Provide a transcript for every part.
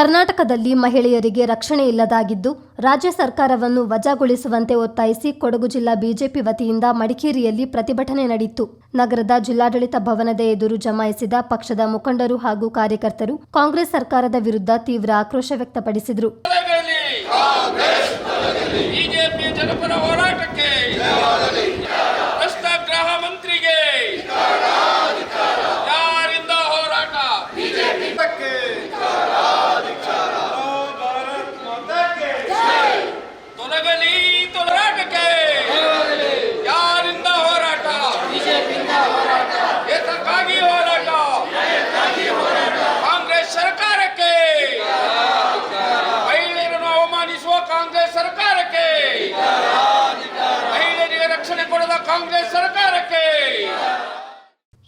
ಕರ್ನಾಟಕದಲ್ಲಿ ಮಹಿಳೆಯರಿಗೆ ರಕ್ಷಣೆ ಇಲ್ಲದಾಗಿದ್ದು ರಾಜ್ಯ ಸರ್ಕಾರವನ್ನು ವಜಾಗೊಳಿಸುವಂತೆ ಒತ್ತಾಯಿಸಿ ಕೊಡಗು ಜಿಲ್ಲಾ ಬಿಜೆಪಿ ವತಿಯಿಂದ ಮಡಿಕೇರಿಯಲ್ಲಿ ಪ್ರತಿಭಟನೆ ನಡೆಯಿತು. ನಗರದ ಜಿಲ್ಲಾಡಳಿತ ಭವನದ ಎದುರು ಜಮಾಯಿಸಿದ ಪಕ್ಷದ ಮುಖಂಡರು ಹಾಗೂ ಕಾರ್ಯಕರ್ತರು ಕಾಂಗ್ರೆಸ್ ಸರ್ಕಾರದ ವಿರುದ್ಧ ತೀವ್ರ ಆಕ್ರೋಶ ವ್ಯಕ್ತಪಡಿಸಿದರು.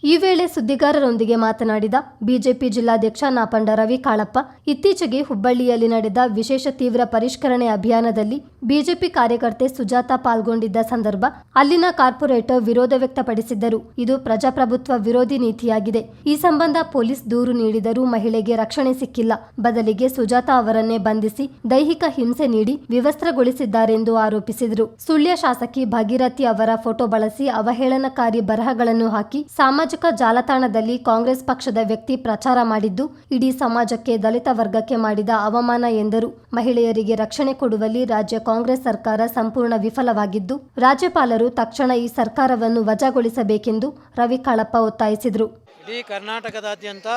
ಈ ವೇಳೆ ಸುದ್ದಿಗಾರರೊಂದಿಗೆ ಮಾತನಾಡಿದ ಬಿಜೆಪಿ ಜಿಲ್ಲಾಧ್ಯಕ್ಷ ನಾಪಂಡ ರವಿ ಕಾಳಪ್ಪ, ಇತ್ತೀಚೆಗೆ ಹುಬ್ಬಳ್ಳಿಯಲ್ಲಿ ನಡೆದ ವಿಶೇಷ ತೀವ್ರ ಪರಿಷ್ಕರಣೆ ಅಭಿಯಾನದಲ್ಲಿ ಬಿಜೆಪಿ ಕಾರ್ಯಕರ್ತೆ ಸುಜಾತಾ ಪಾಲ್ಗೊಂಡಿದ್ದ ಸಂದರ್ಭ ಅಲ್ಲಿನ ಕಾರ್ಪೊರೇಟರ್ ವಿರೋಧ ವ್ಯಕ್ತಪಡಿಸಿದ್ದರು. ಇದು ಪ್ರಜಾಪ್ರಭುತ್ವ ವಿರೋಧಿ ನೀತಿಯಾಗಿದೆ. ಈ ಸಂಬಂಧ ಪೊಲೀಸ್ ದೂರು ನೀಡಿದರೂ ಮಹಿಳೆಗೆ ರಕ್ಷಣೆ ಸಿಕ್ಕಿಲ್ಲ. ಬದಲಿಗೆ ಸುಜಾತಾ ಅವರನ್ನೇ ಬಂಧಿಸಿ ದೈಹಿಕ ಹಿಂಸೆ ನೀಡಿ ವಿವಸ್ತ್ರಗೊಳಿಸಿದ್ದಾರೆಂದು ಆರೋಪಿಸಿದರು. ಸುಳ್ಯ ಶಾಸಕಿ ಭಾಗೀರಥಿ ಅವರ ಫೋಟೋ ಬಳಸಿ ಅವಹೇಳನಕಾರಿ ಬರಹಗಳನ್ನು ಹಾಕಿ ಸಾಮಾಜಿಕ ಜಾಲತಾಣದಲ್ಲಿ ಕಾಂಗ್ರೆಸ್ ಪಕ್ಷದ ವ್ಯಕ್ತಿ ಪ್ರಚಾರ ಮಾಡಿದ್ದು ಇಡೀ ಸಮಾಜಕ್ಕೆ, ದಲಿತ ವರ್ಗಕ್ಕೆ ಮಾಡಿದ ಅವಮಾನ ಎಂದರು. ಮಹಿಳೆಯರಿಗೆ ರಕ್ಷಣೆ ಕೊಡುವಲ್ಲಿ ರಾಜ್ಯ ಕಾಂಗ್ರೆಸ್ ಸರ್ಕಾರ ಸಂಪೂರ್ಣ ವಿಫಲವಾಗಿದ್ದು ರಾಜ್ಯಪಾಲರು ತಕ್ಷಣ ಈ ಸರ್ಕಾರವನ್ನು ವಜಾಗೊಳಿಸಬೇಕೆಂದು ರವಿ ಕಾಳಪ್ಪ ಒತ್ತಾಯಿಸಿದರು. ಇಡೀ ಕರ್ನಾಟಕದಾದ್ಯಂತ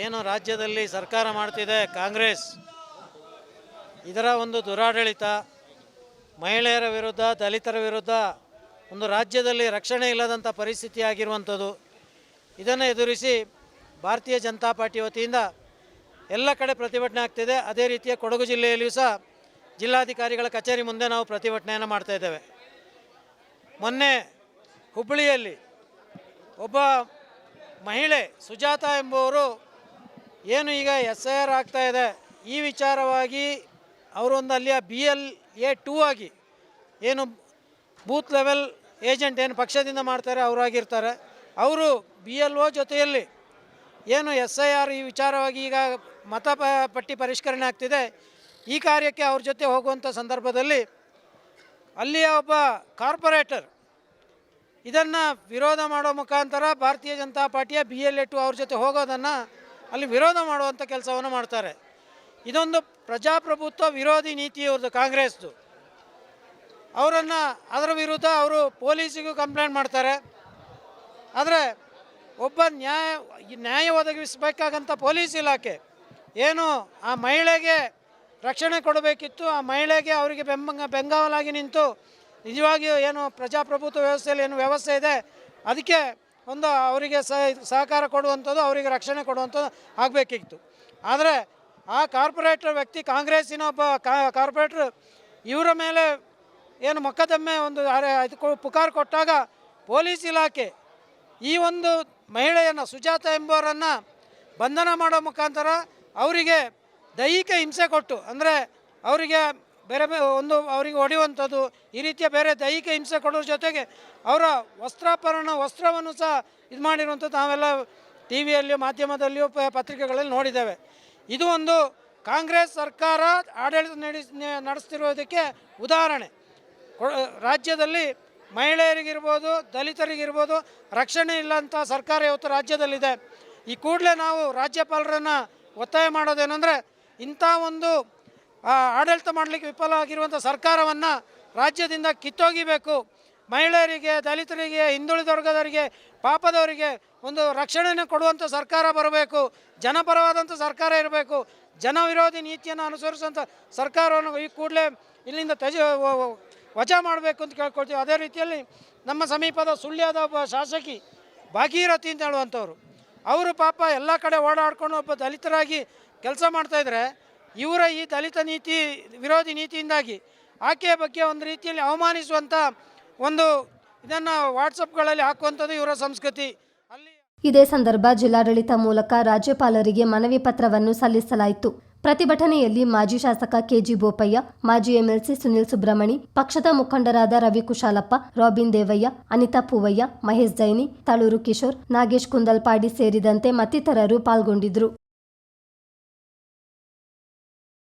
ಏನು ರಾಜ್ಯದಲ್ಲಿ ಸರ್ಕಾರ ಮಾಡ್ತಿದೆ ಕಾಂಗ್ರೆಸ್, ಇದರ ಒಂದು ದುರಾಡಳಿತ, ಮಹಿಳೆಯರ ವಿರುದ್ಧ, ದಲಿತರ ವಿರುದ್ಧ ಒಂದು ರಾಜ್ಯದಲ್ಲಿ ರಕ್ಷಣೆ ಇಲ್ಲದಂಥ ಪರಿಸ್ಥಿತಿ ಆಗಿರುವಂಥದ್ದು. ಇದನ್ನು ಎದುರಿಸಿ ಭಾರತೀಯ ಜನತಾ ಪಾರ್ಟಿ ವತಿಯಿಂದ ಎಲ್ಲ ಕಡೆ ಪ್ರತಿಭಟನೆ ಆಗ್ತಿದೆ. ಅದೇ ರೀತಿಯ ಕೊಡಗು ಜಿಲ್ಲೆಯಲ್ಲಿಯೂ ಸಹ ಜಿಲ್ಲಾಧಿಕಾರಿಗಳ ಕಚೇರಿ ಮುಂದೆ ನಾವು ಪ್ರತಿಭಟನೆಯನ್ನು ಮಾಡ್ತಾಯಿದ್ದೇವೆ. ಮೊನ್ನೆ ಹುಬ್ಬಳ್ಳಿಯಲ್ಲಿ ಒಬ್ಬ ಮಹಿಳೆ ಸುಜಾತಾ ಎಂಬುವರು ಏನು ಈಗ SIR ಆಗ್ತಾ ಇದೆ, ಈ ವಿಚಾರವಾಗಿ ಅವರೊಂದು ಅಲ್ಲಿಯ BLA-2 ಆಗಿ ಏನು ಬೂತ್ ಲೆವೆಲ್ ಏಜೆಂಟ್ ಏನು ಪಕ್ಷದಿಂದ ಮಾಡ್ತಾರೆ ಅವರಾಗಿರ್ತಾರೆ. ಅವರು BLO ಜೊತೆಯಲ್ಲಿ ಏನು SIR ಈ ವಿಚಾರವಾಗಿ ಈಗ ಮತಪಟ್ಟಿ ಪರಿಷ್ಕರಣೆ ಆಗ್ತಿದೆ, ಈ ಕಾರ್ಯಕ್ಕೆ ಅವ್ರ ಜೊತೆ ಹೋಗುವಂಥ ಸಂದರ್ಭದಲ್ಲಿ ಅಲ್ಲಿಯ ಒಬ್ಬ ಕಾರ್ಪೊರೇಟರ್ ಇದನ್ನು ವಿರೋಧ ಮಾಡೋ ಮುಖಾಂತರ ಭಾರತೀಯ ಜನತಾ ಪಾರ್ಟಿಯ BLA-2 ಅವ್ರ ಜೊತೆ ಹೋಗೋದನ್ನು ಅಲ್ಲಿ ವಿರೋಧ ಮಾಡುವಂಥ ಕೆಲಸವನ್ನು ಮಾಡ್ತಾರೆ. ಇದೊಂದು ಪ್ರಜಾಪ್ರಭುತ್ವ ವಿರೋಧಿ ನೀತಿ ಇವ್ರದ್ದು ಕಾಂಗ್ರೆಸ್ದು. ಅವರನ್ನು ಅದರ ವಿರುದ್ಧ ಅವರು ಪೊಲೀಸಿಗೂ ಕಂಪ್ಲೇಂಟ್ ಮಾಡ್ತಾರೆ. ಆದರೆ ಒಬ್ಬ ನ್ಯಾಯ ಒದಗಿಸಬೇಕಾಗಂಥ ಪೊಲೀಸ್ ಇಲಾಖೆ ಏನು ಆ ಮಹಿಳೆಗೆ ರಕ್ಷಣೆ ಕೊಡಬೇಕಿತ್ತು, ಆ ಮಹಿಳೆಗೆ ಅವರಿಗೆ ಬೆಂಗಾವಲಾಗಿ ನಿಂತು ನಿಜವಾಗಿಯೂ ಏನು ಪ್ರಜಾಪ್ರಭುತ್ವ ವ್ಯವಸ್ಥೆಯಲ್ಲಿ ಏನು ವ್ಯವಸ್ಥೆ ಇದೆ ಅದಕ್ಕೆ ಒಂದು ಅವರಿಗೆ ಸಹಕಾರ ಕೊಡುವಂಥದ್ದು, ಅವರಿಗೆ ರಕ್ಷಣೆ ಕೊಡುವಂಥದ್ದು ಆಗಬೇಕಿತ್ತು. ಆದರೆ ಆ ಕಾರ್ಪೊರೇಟರ್ ವ್ಯಕ್ತಿ, ಕಾಂಗ್ರೆಸ್ಸಿನ ಒಬ್ಬ ಕಾರ್ಪೊರೇಟರ್ ಇವರ ಮೇಲೆ ಏನು ಮೊಕದ್ದಮೆ ಒಂದು ಪುಕಾರು ಕೊಟ್ಟಾಗ ಪೊಲೀಸ್ ಇಲಾಖೆ ಈ ಒಂದು ಮಹಿಳೆಯನ್ನು ಸುಜಾತಾ ಎಂಬುವರನ್ನು ಬಂಧನ ಮಾಡೋ ಮುಖಾಂತರ ಅವರಿಗೆ ದೈಹಿಕ ಹಿಂಸೆ ಕೊಟ್ಟು, ಅಂದರೆ ಅವರಿಗೆ ಅವರಿಗೆ ಹೊಡೆಯುವಂಥದ್ದು, ಈ ರೀತಿಯ ಬೇರೆ ದೈಹಿಕ ಹಿಂಸೆ ಕೊಡೋದ್ರ ಜೊತೆಗೆ ಅವರ ವಸ್ತ್ರವನ್ನು ಸಹ ಇದು ಮಾಡಿರುವಂಥದ್ದು ನಾವೆಲ್ಲ ಟಿ ವಿಯಲ್ಲಿಯೂ ಮಾಧ್ಯಮದಲ್ಲಿಯೂ ಪತ್ರಿಕೆಗಳಲ್ಲಿ ನೋಡಿದ್ದೇವೆ. ಇದು ಒಂದು ಕಾಂಗ್ರೆಸ್ ಸರ್ಕಾರ ಆಡಳಿತ ನಡೆಸ್ತಿರೋದಕ್ಕೆ ಉದಾಹರಣೆ. ರಾಜ್ಯದಲ್ಲಿ ಮಹಿಳೆಯರಿಗಿರ್ಬೋದು, ದಲಿತರಿಗಿರ್ಬೋದು ರಕ್ಷಣೆ ಇಲ್ಲಂಥ ಸರ್ಕಾರ ಇವತ್ತು ರಾಜ್ಯದಲ್ಲಿದೆ. ಈ ಕೂಡಲೇ ನಾವು ರಾಜ್ಯಪಾಲರನ್ನು ಒತ್ತಾಯ ಮಾಡೋದೇನೆಂದರೆ, ಇಂಥ ಒಂದು ಆಡಳಿತ ಮಾಡಲಿಕ್ಕೆ ವಿಫಲ ಆಗಿರುವಂಥ ಸರ್ಕಾರವನ್ನು ರಾಜ್ಯದಿಂದ ಕಿತ್ತೊಗಿಬೇಕು. ಮಹಿಳೆಯರಿಗೆ, ದಲಿತರಿಗೆ, ಹಿಂದುಳಿದ ವರ್ಗದವರಿಗೆ, ಪಾಪದವರಿಗೆ ಒಂದು ರಕ್ಷಣೆಯನ್ನು ಕೊಡುವಂಥ ಸರ್ಕಾರ ಬರಬೇಕು. ಜನಪರವಾದಂಥ ಸರ್ಕಾರ ಇರಬೇಕು. ಜನ ವಿರೋಧಿ ನೀತಿಯನ್ನು ಅನುಸರಿಸುವಂಥ ಸರ್ಕಾರವನ್ನು ಈ ಕೂಡಲೇ ಇಲ್ಲಿಂದ ವಜಾ ಮಾಡಬೇಕು ಅಂತ ಕೇಳ್ಕೊಳ್ತೀವಿ. ಅದೇ ರೀತಿಯಲ್ಲಿ ನಮ್ಮ ಸಮೀಪದ ಸುಳ್ಯದ ಒಬ್ಬ ಶಾಸಕಿ ಭಾಗೀರಥಿ ಅಂತ ಹೇಳುವಂಥವ್ರು, ಅವರು ಪಾಪ ಎಲ್ಲ ಕಡೆ ಓಡಾಡ್ಕೊಂಡು ಒಬ್ಬ ದಲಿತರಾಗಿ ಕೆಲಸ ಮಾಡ್ತಾಯಿದ್ರೆ, ಇವರ ಈ ದಲಿತ ನೀತಿ ವಿರೋಧಿ ನೀತಿಯಿಂದಾಗಿ ಆಕೆಯ ಬಗ್ಗೆ ಒಂದು ರೀತಿಯಲ್ಲಿ ಅವಮಾನಿಸುವಂಥ ಒಂದು ಇದನ್ನು ವಾಟ್ಸಪ್ಗಳಲ್ಲಿ ಹಾಕುವಂಥದ್ದು ಇವರ ಸಂಸ್ಕೃತಿ. ಇದೇ ಸಂದರ್ಭ ಜಿಲ್ಲಾಡಳಿತ ಮೂಲಕ ರಾಜ್ಯಪಾಲರಿಗೆ ಮನವಿ ಪತ್ರವನ್ನು ಸಲ್ಲಿಸಲಾಯಿತು. ಪ್ರತಿಭಟನೆಯಲ್ಲಿ ಮಾಜಿ ಶಾಸಕ ಕೆಜಿ ಬೋಪಯ್ಯ, ಮಾಜಿ ಎಂಎಲ್ಸಿ ಸುನಿಲ್ ಸುಬ್ರಹ್ಮಣಿ, ಪಕ್ಷದ ಮುಖಂಡರಾದ ರವಿ ಕುಶಾಲಪ್ಪ, ರಾಬಿನ್ ದೇವಯ್ಯ, ಅನಿತಾ ಪೂವಯ್ಯ, ಮಹೇಶ್ ಜೈನಿ, ತಳೂರು ಕಿಶೋರ್, ನಾಗೇಶ್ ಕುಂದಲ್ಪಾಡಿ ಸೇರಿದಂತೆ ಮತ್ತಿತರರು ಪಾಲ್ಗೊಂಡಿದ್ದರು.